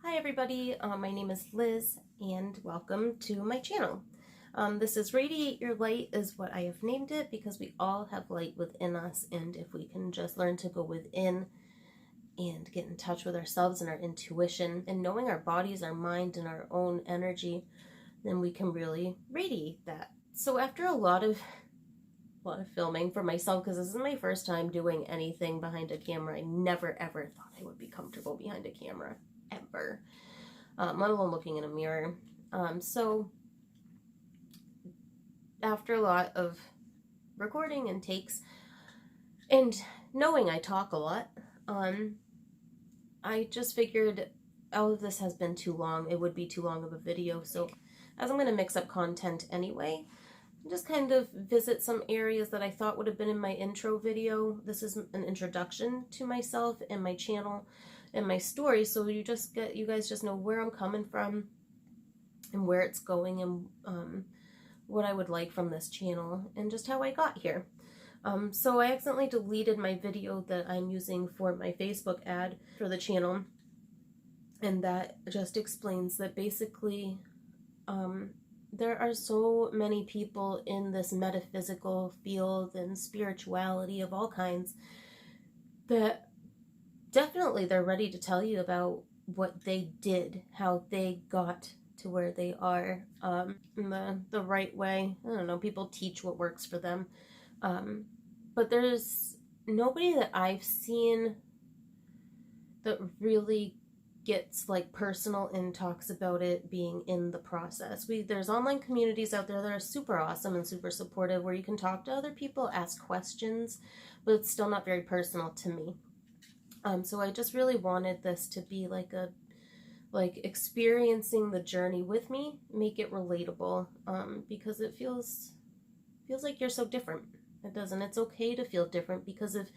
Hi everybody, my name is Liz and welcome to my channel. This is Radiate Your Light is what I have named it because we all have light within us, and if we can just learn to go within and get in touch with ourselves and our intuition and knowing our bodies, our mind, and our own energy, then we can really radiate that. So after a lot of filming for myself, because this is my first time doing anything behind a camera, I never ever thought I would be comfortable behind a camera. Ever. Let alone looking in a mirror. So after a lot of recording and takes and knowing I talk a lot, I just figured all of this has been too long. It would be too long of a video. So as I'm going to mix up content anyway, just kind of visit some areas that I thought would have been in my intro video. This is an introduction to myself and my channel and my story, so you guys just know where I'm coming from and where it's going, and what I would like from this channel and just how I got here. So I accidentally deleted my video that I'm using for my Facebook ad for the channel, and that just explains that basically there are so many people in this metaphysical field and spirituality of all kinds that definitely they're ready to tell you about what they did, how they got to where they are, in the right way. I don't know, people teach what works for them. But there's nobody that I've seen that really gets like personal and talks about it being in the process. There's online communities out there that are super awesome and super supportive where you can talk to other people, ask questions, but it's still not very personal to me. So I just really wanted this to be like experiencing the journey with me, make it relatable, because it feels like you're so different. It doesn't. It's okay to feel different, because if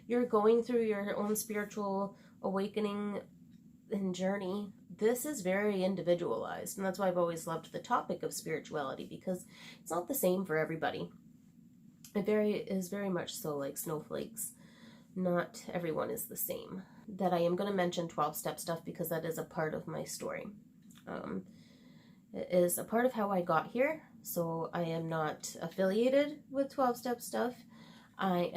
you're going through your own spiritual awakening and journey, this is very individualized, and that's why I've always loved the topic of spirituality, because it's not the same for everybody. It is very much so like snowflakes. Not everyone is the same. That I am going to mention 12-step stuff because that is a part of my story. It is a part of how I got here, so I am not affiliated with 12-step stuff. I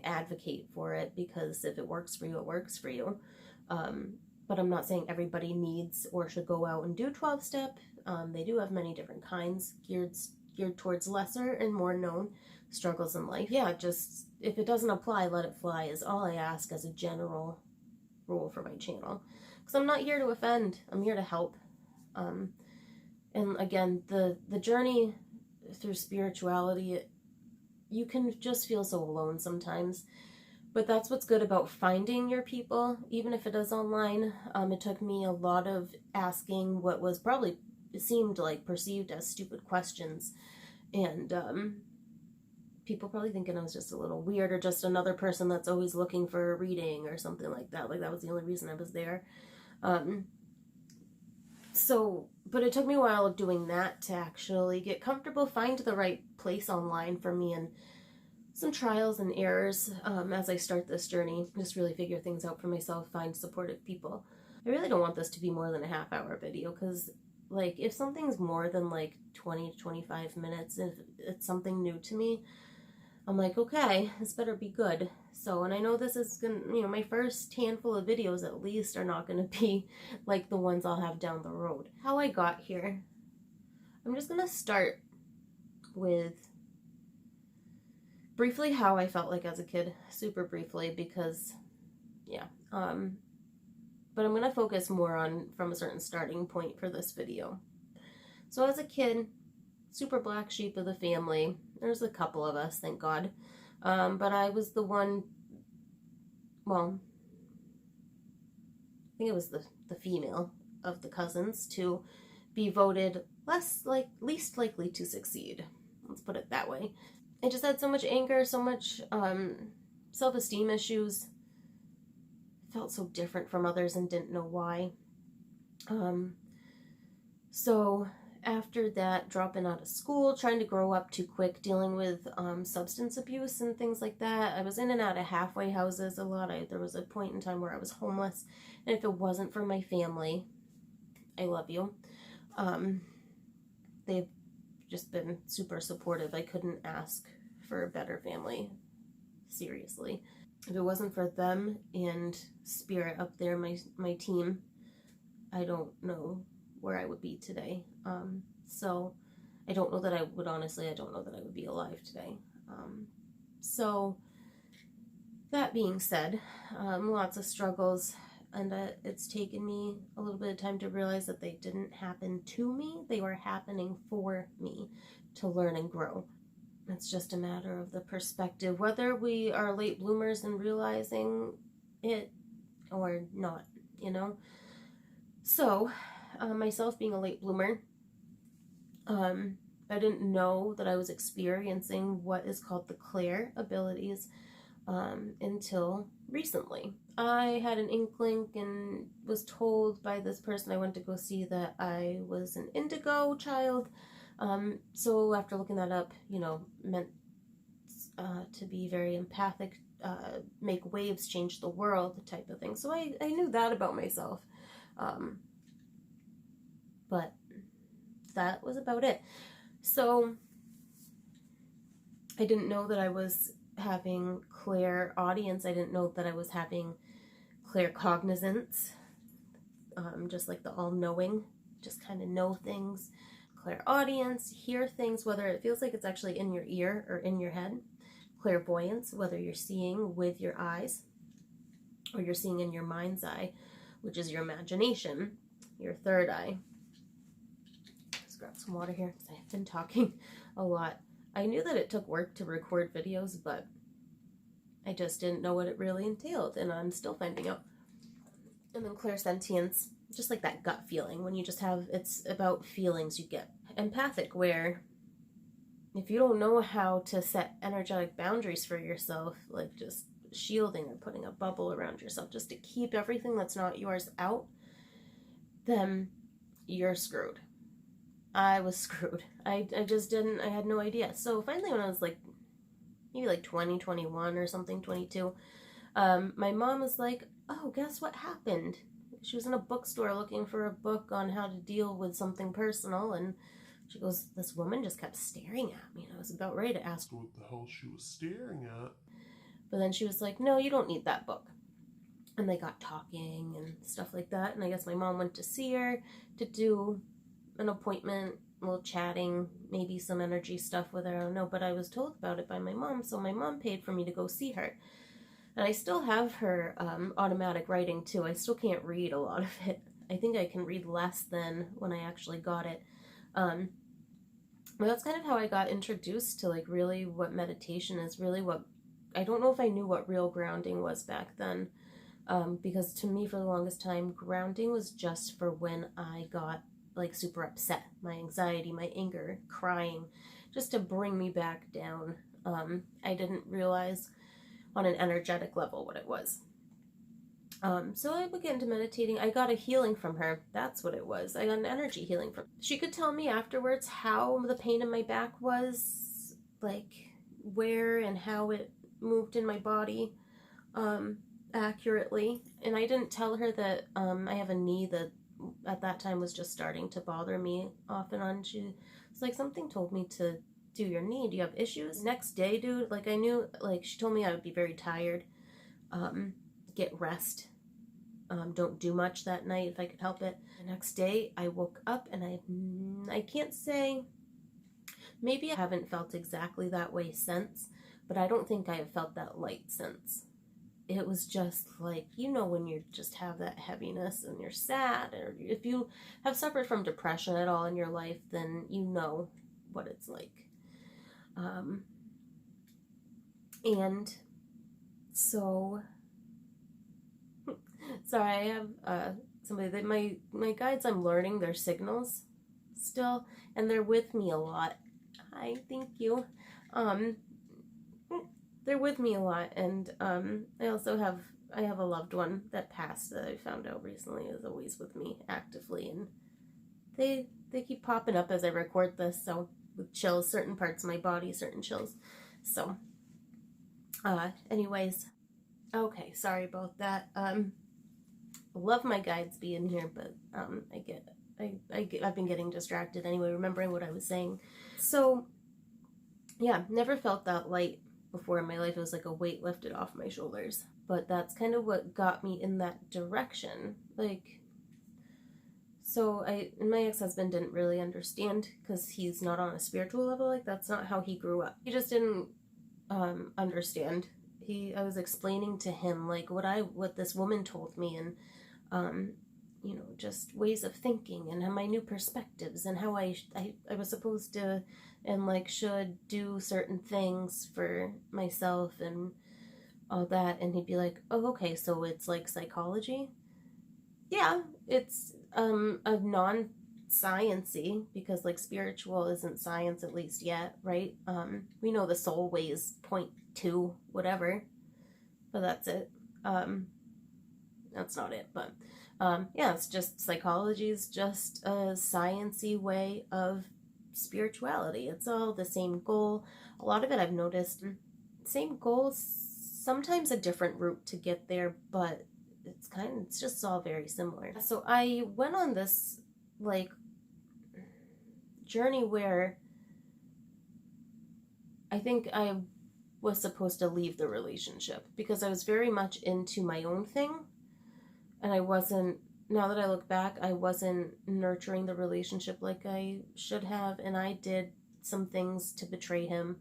advocate for it because if it works for you, it works for you. But I'm not saying everybody needs or should go out and do 12-step. They do have many different kinds geared towards lesser and more known struggles in life. Yeah, just if it doesn't apply, let it fly is all I ask as a general rule for my channel. Because I'm not here to offend, I'm here to help. And again, the journey through spirituality, you can just feel so alone sometimes. But that's what's good about finding your people, even if it is online. It took me a lot of asking what was probably seemed like perceived as stupid questions, and people probably thinking I was just a little weird or just another person that's always looking for a reading or something like that. Like that was the only reason I was there. But it took me a while of doing that to actually get comfortable, find the right place online for me, and some trials and errors as I start this journey. Just really figure things out for myself, find supportive people. I really don't want this to be more than a half-hour video, because like if something's more than like 20 to 25 minutes, if it's something new to me, I'm like, okay, this better be good. So, and I know this is gonna, my first handful of videos at least are not gonna be like the ones I'll have down the road. How I got here, I'm just gonna start with briefly how I felt like as a kid, super briefly, because yeah, but I'm going to focus more on from a certain starting point for this video. So as a kid, super black sheep of the family. There's a couple of us, thank God. But I was the one, well, I think it was the female of the cousins to be voted least likely to succeed. Let's put it that way. I just had so much anger, so much self-esteem issues. Felt so different from others and didn't know why. So after that, dropping out of school, trying to grow up too quick, dealing with substance abuse and things like that. I was in and out of halfway houses a lot. There was a point in time where I was homeless, and if it wasn't for my family, I love you, they've just been super supportive. I couldn't ask for a better family, seriously. If it wasn't for them and Spirit up there, my team, I don't know where I would be today. So I don't know that I would, honestly, I don't know that I would be alive today. So that being said, lots of struggles, and it's taken me a little bit of time to realize that they didn't happen to me. They were happening for me to learn and grow. It's just a matter of the perspective, whether we are late bloomers and realizing it or not, you know? So, myself being a late bloomer, I didn't know that I was experiencing what is called the Claire abilities until recently. I had an inkling and was told by this person I went to go see that I was an indigo child. So after looking that up, you know, meant to be very empathic, make waves, change the world type of thing. So I knew that about myself. But that was about it. So I didn't know that I was having clairaudience. I didn't know that I was having claircognizance, just like the all-knowing, just kind of know things. Clairaudience, hear things, whether it feels like it's actually in your ear or in your head. Clairvoyance, whether you're seeing with your eyes or you're seeing in your mind's eye, which is your imagination, your third eye. Let's grab some water here because I've been talking a lot. I knew that it took work to record videos, but I just didn't know what it really entailed, and I'm still finding out. And then clairsentience, just like that gut feeling, when you just have, it's about feelings. You get empathic, where if you don't know how to set energetic boundaries for yourself, like just shielding or putting a bubble around yourself just to keep everything that's not yours out, then you're screwed. I was screwed. I just didn't, I had no idea. So finally when I was like, maybe like 20, 21 or something, 22, my mom was like, oh, guess what happened? She was in a bookstore looking for a book on how to deal with something personal, and she goes, this woman just kept staring at me, and I was about ready to ask what the hell she was staring at. But then she was like, no, you don't need that book. And they got talking and stuff like that, and I guess my mom went to see her to do an appointment, a little chatting, maybe some energy stuff with her, I don't know, but I was told about it by my mom, so my mom paid for me to go see her. And I still have her automatic writing too. I still can't read a lot of it. I think I can read less than when I actually got it. But that's kind of how I got introduced to like really what meditation is, really what, I don't know if I knew what real grounding was back then. Because to me for the longest time, grounding was just for when I got like super upset, my anxiety, my anger, crying, just to bring me back down. I didn't realize on an energetic level what it was. So I began to meditating. I got a healing from her. That's what it was. I got an energy healing from her. She could tell me afterwards how the pain in my back was, like where and how it moved in my body accurately. And I didn't tell her that I have a knee that at that time was just starting to bother me off and on. She was like, something told me to do your knee. Do you have issues? Next day, dude, like I knew, like she told me I would be very tired. Get rest. Don't do much that night if I could help it. The next day I woke up and I can't say, maybe I haven't felt exactly that way since, but I don't think I have felt that light since. It was just like, you know, when you just have that heaviness and you're sad, or if you have suffered from depression at all in your life, then you know what it's like. And so, sorry, I have somebody that my guides, I'm learning their signals still, and they're with me a lot. Hi, thank you. They're with me a lot, and I also have a loved one that passed that I found out recently is always with me actively and they keep popping up as I record this, so with chills, certain parts of my body, certain chills. So, anyways, okay, sorry about that. Love my guides being here, but I've been getting distracted anyway, remembering what I was saying. So, yeah, never felt that light before in my life. It was like a weight lifted off my shoulders. But that's kind of what got me in that direction. Like, so my ex-husband didn't really understand because he's not on a spiritual level. Like, that's not how he grew up. He just didn't understand. I was explaining to him like what this woman told me, and just ways of thinking and my new perspectives and how I was supposed to and like should do certain things for myself and all that. And he'd be like, oh, okay, so it's like psychology. Yeah, it's a non-sciency, because like spiritual isn't science, at least yet, right? We know the soul weighs 0.2 whatever, but that's it. That's not it, but yeah, it's just psychology is just a sciencey way of spirituality. It's all the same goal. A lot of it I've noticed, same goals, sometimes a different route to get there, but it's just all very similar. So I went on this like journey where I think I was supposed to leave the relationship because I was very much into my own thing, and I wasn't, now that I look back, I wasn't nurturing the relationship like I should have, and I did some things to betray him.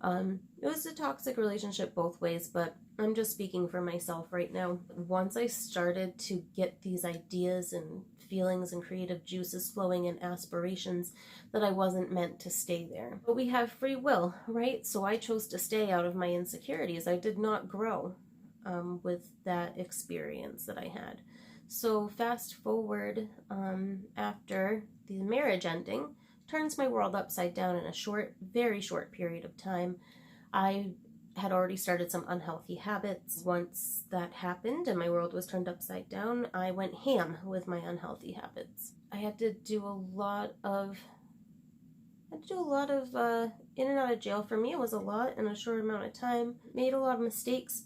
It was a toxic relationship both ways, but I'm just speaking for myself right now. Once I started to get these ideas and feelings and creative juices flowing and aspirations, that I wasn't meant to stay there. But we have free will, right? So I chose to stay out of my insecurities. I did not grow with that experience that I had. So fast forward, after the marriage ending, turns my world upside down in a short, very short period of time. I had already started some unhealthy habits. Once that happened and my world was turned upside down, I went ham with my unhealthy habits. I had to do a lot of in and out of jail. For me, it was a lot in a short amount of time. Made a lot of mistakes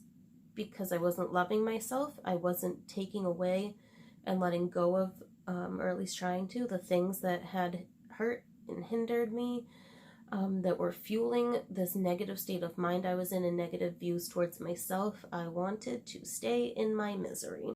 because I wasn't loving myself. I wasn't taking away and letting go of, or at least trying to, the things that had hurt and hindered me, that were fueling this negative state of mind I was in and negative views towards myself. I wanted to stay in my misery.